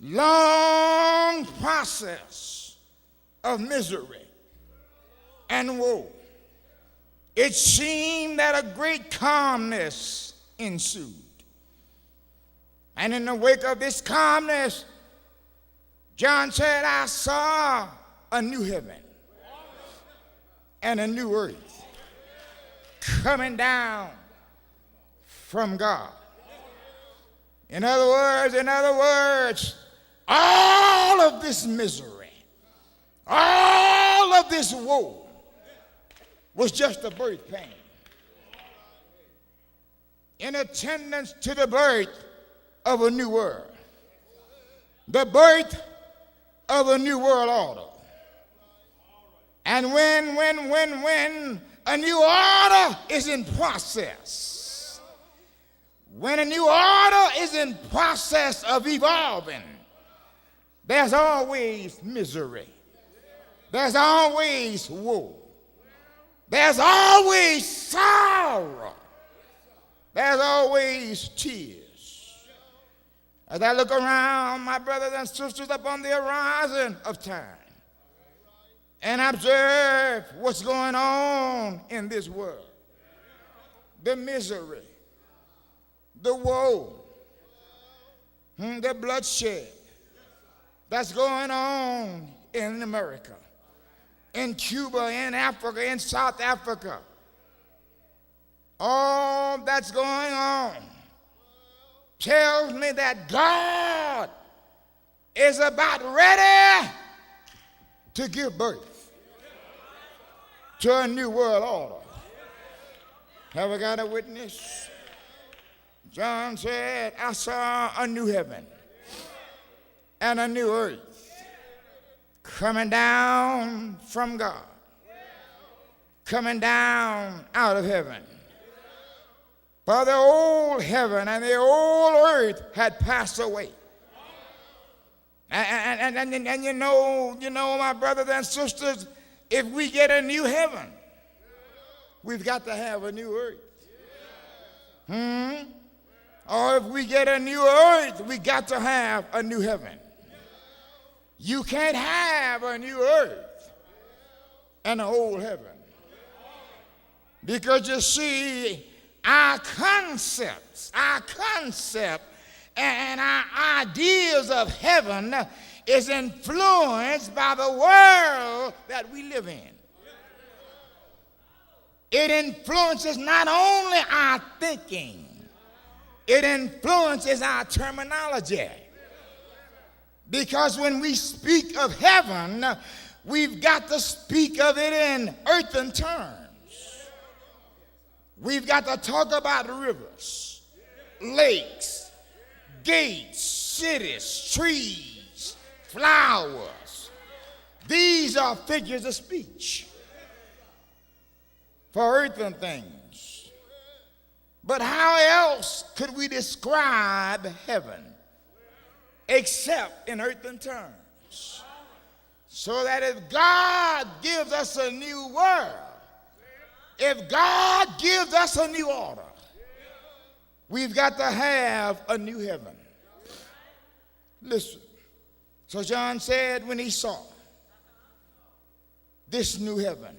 long process of misery and woe. It seemed that a great calmness ensued. And in the wake of this calmness, John said, I saw a new heaven and a new earth coming down from God. In other words, all of this misery, all of this woe was just a birth pain in attendance to the birth of a new world, the birth of a new world order. And when a new order is in process, when a new order is in process of evolving, there's always misery. There's always woe. There's always sorrow. There's always tears. As I look around, my brothers and sisters, up on the horizon of time and observe what's going on in this world, the misery, the woe, the bloodshed that's going on in America, in Cuba, in Africa, in South Africa. All that's going on tells me that God is about ready to give birth to a new world order. Have I got a witness? John said, I saw a new heaven and a new earth coming down from God, coming down out of heaven. For the old heaven and the old earth had passed away. And you know, my brothers and sisters, if we get a new heaven, we've got to have a new earth. Or if we get a new earth, we got to have a new heaven. You can't have a new earth and an old heaven. Because you see, our concept and our ideas of heaven is influenced by the world that we live in. It influences not only our thinking, it influences our terminology. Because when we speak of heaven, we've got to speak of it in earthen terms. We've got to talk about rivers, lakes, gates, cities, trees, flowers. These are figures of speech for earthen things. But how else could we describe heaven except in earthen terms? So that if God gives us a new world, if God gives us a new order, we've got to have a new heaven. Listen. So John said when he saw this new heaven,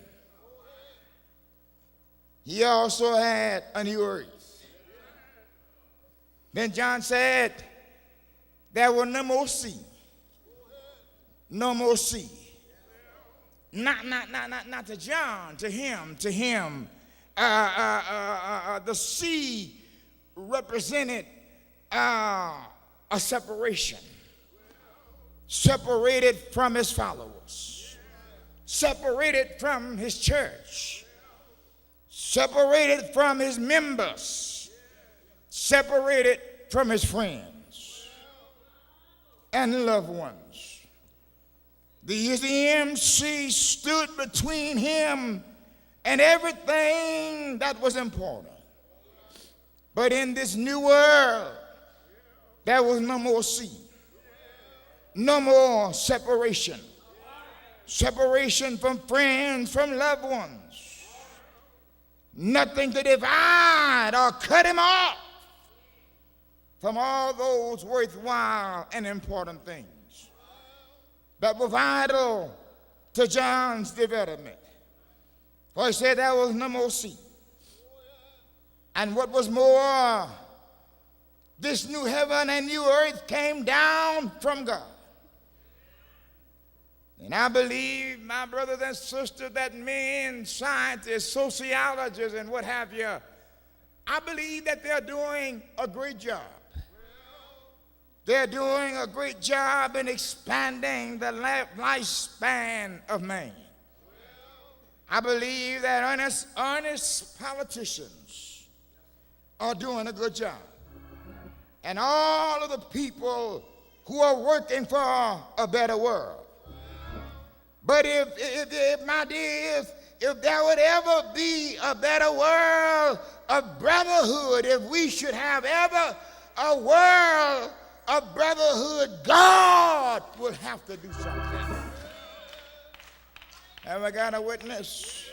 he also had a new earth. Then John said there was no more sea. No more sea. Not to John, to him. The sea represented a separation. Separated from his followers. Separated from his church. Separated from his members. Separated from his friends and loved ones. The EMC stood between him and everything that was important. But in this new world, there was no more sea, no more separation. Separation from friends, from loved ones. Nothing to divide or cut him off from all those worthwhile and important things that were vital to John's development. For he said there was no more sea. And what was more, this new heaven and new earth came down from God. And I believe, my brothers and sisters, that men, scientists, sociologists, and what have you, I believe that they're doing a great job. They're doing a great job in expanding the lifespan of man. I believe that earnest politicians are doing a good job. And all of the people who are working for a better world. But if my dear, if there would ever be a better world of brotherhood, if we should have ever a world of brotherhood, God will have to do something. Have I got a witness?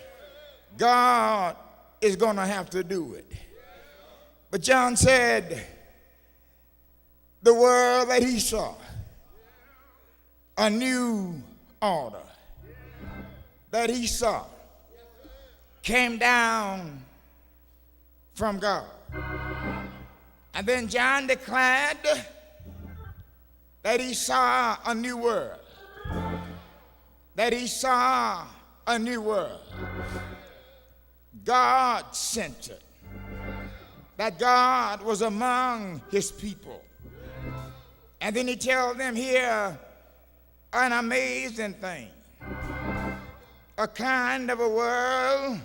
God is going to have to do it. But John said, the world that he saw, a new order that he saw, came down from God. And then John declared that he saw a new world. That he saw a new world. God sent it. That God was among his people. And then he tells them here an amazing thing. A kind of a world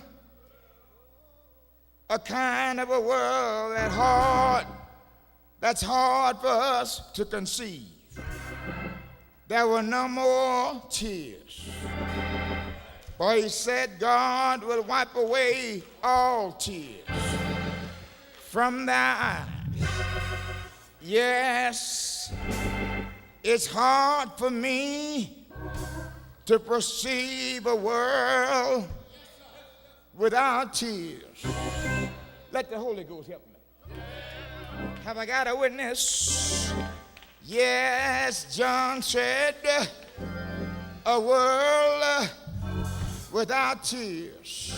that's hard for us to conceive. There were no more tears. For he said God will wipe away all tears from their eyes. Yes, it's hard for me to perceive a world without tears. Let the Holy Ghost help me. Have I got a witness? Yes, John said, a world without tears.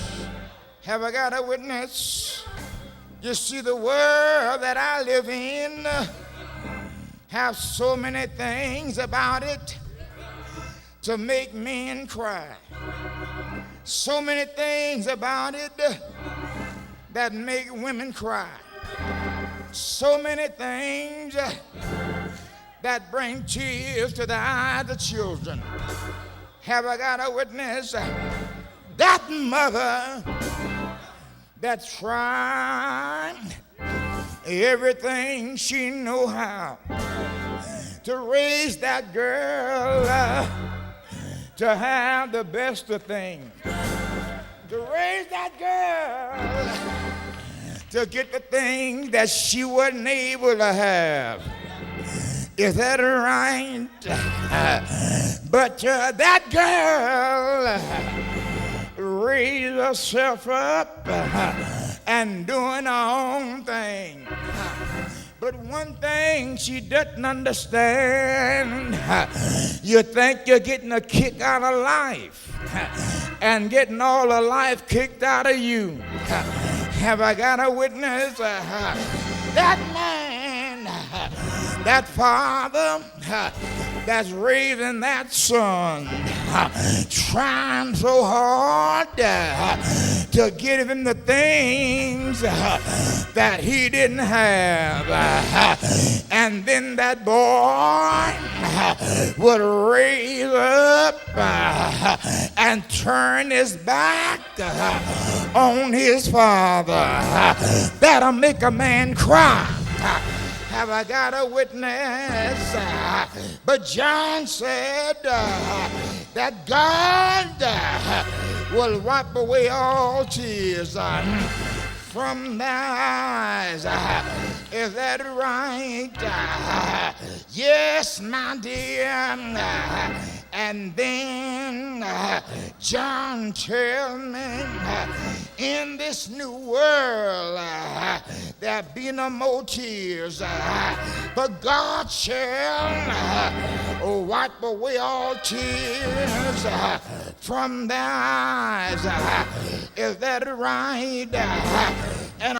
Have I got a witness? You see, the world that I live in have so many things about it to make men cry. So many things about it that make women cry. So many things that bring tears to the eyes of children. Have I got a witness? That mother that's trying everything she know how to raise that girl to have the best of things, to raise that girl to get the things that she wasn't able to have. Is that right? But that girl raised herself up and doing her own thing. But one thing she doesn't understand, you think you're getting a kick out of life and getting all the life kicked out of you. Have I got a witness? That man, that father that's raising that son, trying so hard to give him the things that he didn't have. And then that boy would raise up and turn his back on his father. That'll make a man cry. Have I got a witness? But John said that God will wipe away all tears from their eyes. Is that right? Yes, my dear. And then John tells me in this new world there be no more tears, but God shall wipe away all tears from their eyes. Is that right?